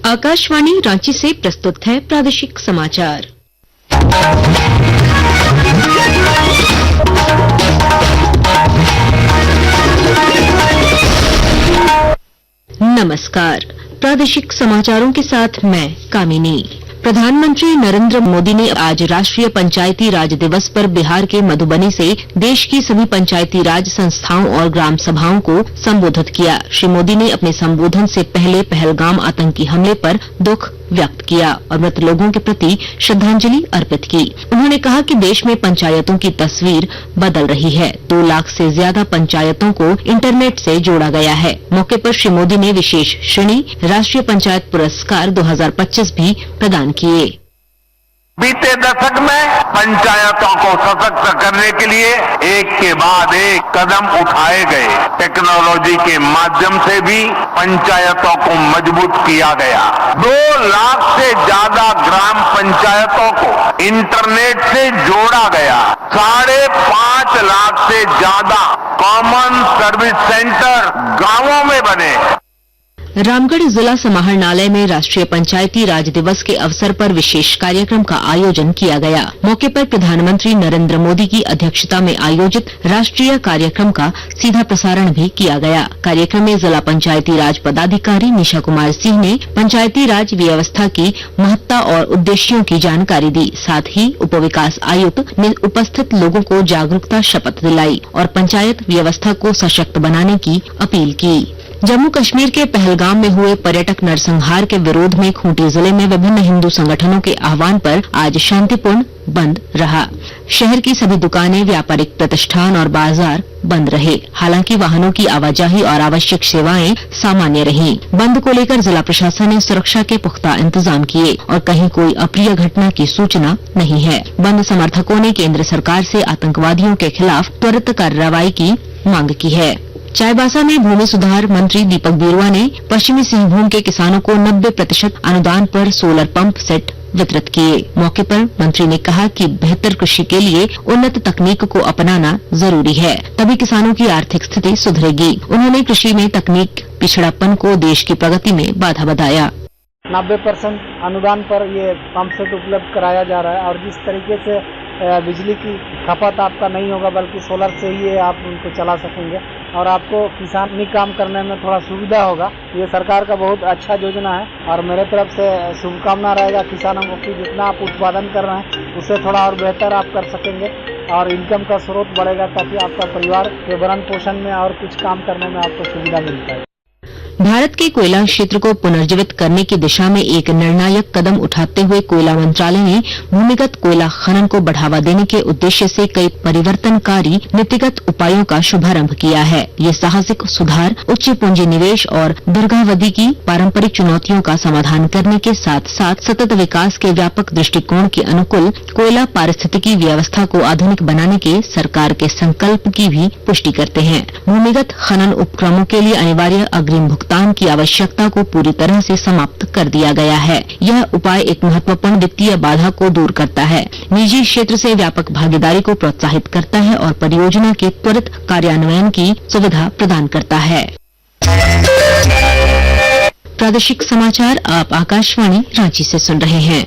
आकाशवाणी रांची से प्रस्तुत है प्रादेशिक समाचार। नमस्कार, प्रादेशिक समाचारों के साथ मैं कामिनी। प्रधानमंत्री नरेंद्र मोदी ने आज राष्ट्रीय पंचायती राज दिवस पर बिहार के मधुबनी से देश की सभी पंचायती राज संस्थाओं और ग्राम सभाओं को संबोधित किया। श्री मोदी ने अपने संबोधन से पहले पहलगाम आतंकी हमले पर दुख व्यक्त किया और मृत लोगों के प्रति श्रद्धांजलि अर्पित की। उन्होंने कहा कि देश में पंचायतों की तस्वीर बदल रही है। 2 लाख से ज्यादा पंचायतों को इंटरनेट से जोड़ा गया है। मौके पर श्री मोदी ने विशेष श्रेणी राष्ट्रीय पंचायत पुरस्कार 2025 भी प्रदान किए। बीते दशक में पंचायतों को सशक्त करने के लिए एक के बाद एक कदम उठाए गए। टेक्नोलॉजी के माध्यम से भी पंचायतों को मजबूत किया गया। 2 लाख से ज्यादा ग्राम पंचायतों को इंटरनेट से जोड़ा गया। 5.5 लाख से ज्यादा कॉमन सर्विस सेंटर गांवों में बने। रामगढ़ जिला समाहरणालय में राष्ट्रीय पंचायती राज दिवस के अवसर पर विशेष कार्यक्रम का आयोजन किया गया। मौके पर प्रधानमंत्री नरेंद्र मोदी की अध्यक्षता में आयोजित राष्ट्रीय कार्यक्रम का सीधा प्रसारण भी किया गया। कार्यक्रम में जिला पंचायती राज पदाधिकारी निशा कुमार सिंह ने पंचायती राज व्यवस्था की महत्ता और उद्देश्यों की जानकारी दी। साथ ही उप विकास आयुक्त ने उपस्थित लोगों को जागरूकता शपथ दिलाई और पंचायत व्यवस्था को सशक्त बनाने की अपील की। जम्मू कश्मीर के पहलगाम में हुए पर्यटक नरसंहार के विरोध में खूंटी जिले में विभिन्न हिंदू संगठनों के आह्वान पर आज शांतिपूर्ण बंद रहा। शहर की सभी दुकानें, व्यापारिक प्रतिष्ठान और बाजार बंद रहे। हालांकि वाहनों की आवाजाही और आवश्यक सेवाएं सामान्य रहीं। बंद को लेकर जिला प्रशासन ने सुरक्षा के पुख्ता इंतजाम किए और कहीं कोई अप्रिय घटना की सूचना नहीं है। बंद समर्थकों ने केंद्र सरकार से आतंकवादियों के खिलाफ त्वरित कार्रवाई की मांग की है। चाईबासा में भूमि सुधार मंत्री दीपक बिरुवा ने पश्चिमी सिंहभूम के किसानों को 90% अनुदान पर सोलर पंप सेट वितरित किए। मौके पर मंत्री ने कहा कि बेहतर कृषि के लिए उन्नत तकनीक को अपनाना जरूरी है, तभी किसानों की आर्थिक स्थिति सुधरेगी। उन्होंने कृषि में तकनीक पिछड़ापन को देश की प्रगति में बाधा बताया। 90% अनुदान पर ये पंप सेट उपलब्ध कराया जा रहा है और जिस तरीके से बिजली की खपत आपका नहीं होगा बल्कि सोलर से ही आप उनको चला सकेंगे और आपको किसानी काम करने में थोड़ा सुविधा होगा। ये सरकार का बहुत अच्छा योजना है और मेरे तरफ से शुभकामना रहेगा किसानों को कि जितना आप उत्पादन कर रहे हैं उससे थोड़ा और बेहतर आप कर सकेंगे और इनकम का स्रोत बढ़ेगा ताकि आपका परिवार के भरण पोषण में और कुछ काम करने में आपको सुविधा मिलता है। भारत के कोयला क्षेत्र को पुनर्जीवित करने की दिशा में एक निर्णायक कदम उठाते हुए कोयला मंत्रालय ने भूमिगत कोयला खनन को बढ़ावा देने के उद्देश्य से कई परिवर्तनकारी नीतिगत उपायों का शुभारंभ किया है। ये साहसिक सुधार उच्च पूंजी निवेश और दीर्घावधि की पारंपरिक चुनौतियों का समाधान करने के साथ साथ सतत विकास के व्यापक दृष्टिकोण के अनुकूल कोयला पारिस्थितिकी व्यवस्था को आधुनिक बनाने के सरकार के संकल्प की भी पुष्टि करते हैं। भूमिगत खनन उपक्रमों के लिए अनिवार्य अग्रिम भुगतान की आवश्यकता को पूरी तरह से समाप्त कर दिया गया है। यह उपाय एक महत्वपूर्ण वित्तीय बाधा को दूर करता है, निजी क्षेत्र से व्यापक भागीदारी को प्रोत्साहित करता है और परियोजना के त्वरित कार्यान्वयन की सुविधा प्रदान करता है। प्रादेशिक समाचार आप आकाशवाणी रांची से सुन रहे हैं।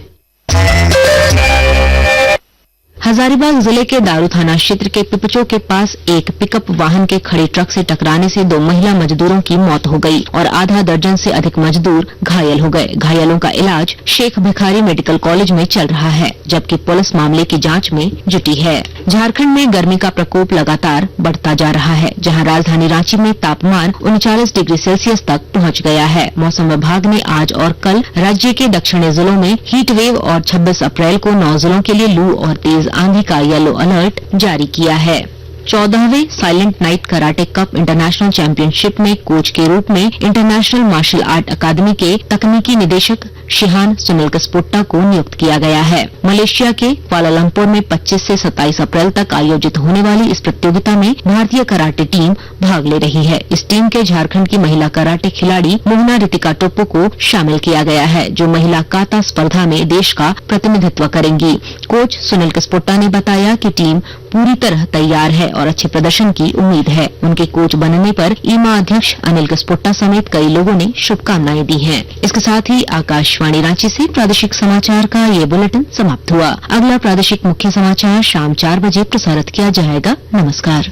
हजारीबाग जिले के दारू थाना क्षेत्र के पिपचो के पास एक पिकअप वाहन के खड़े ट्रक से टकराने से 2 महिला मजदूरों की मौत हो गई और आधा दर्जन से अधिक मजदूर घायल हो गए। घायलों का इलाज शेख भिखारी मेडिकल कॉलेज में चल रहा है, जबकि पुलिस मामले की जांच में जुटी है। झारखंड में गर्मी का प्रकोप लगातार बढ़ता जा रहा है, जहां राजधानी रांची में तापमान 39 डिग्री सेल्सियस तक पहुंच गया है। मौसम विभाग ने आज और कल राज्य के दक्षिणी जिलों में हीट वेव और 26 अप्रैल को 9 जिलों के लिए लू और तेज आंधी का येलो अलर्ट जारी किया है। 14वें silent night karate cup international championship में कोच के रूप में इंटरनेशनल मार्शल आर्ट अकादमी के तकनीकी निदेशक शिहान सुनील कस्पोट्टा को नियुक्त किया गया है। मलेशिया के क्वालालंपुर में 25 से 27 अप्रैल तक आयोजित होने वाली इस प्रतियोगिता में भारतीय कराटे टीम भाग ले रही है। इस टीम के झारखंड की महिला कराटे खिलाड़ी मोहना रितिका टोप्पो को शामिल किया गया है, जो महिला काता स्पर्धा में देश का प्रतिनिधित्व करेंगी। कोच सुनील कस्पोट्टा ने बताया कि टीम पूरी तरह तैयार है और अच्छे प्रदर्शन की उम्मीद है। उनके कोच बनने पर ईमा अध्यक्ष अनिल कस्पोट्टा समेत कई लोगों ने शुभकामनाएं दी हैं। इसके साथ ही आकाशवाणी रांची से प्रादेशिक समाचार का ये बुलेटिन समाप्त हुआ। अगला प्रादेशिक मुख्य समाचार शाम 4 बजे प्रसारित किया जाएगा। नमस्कार।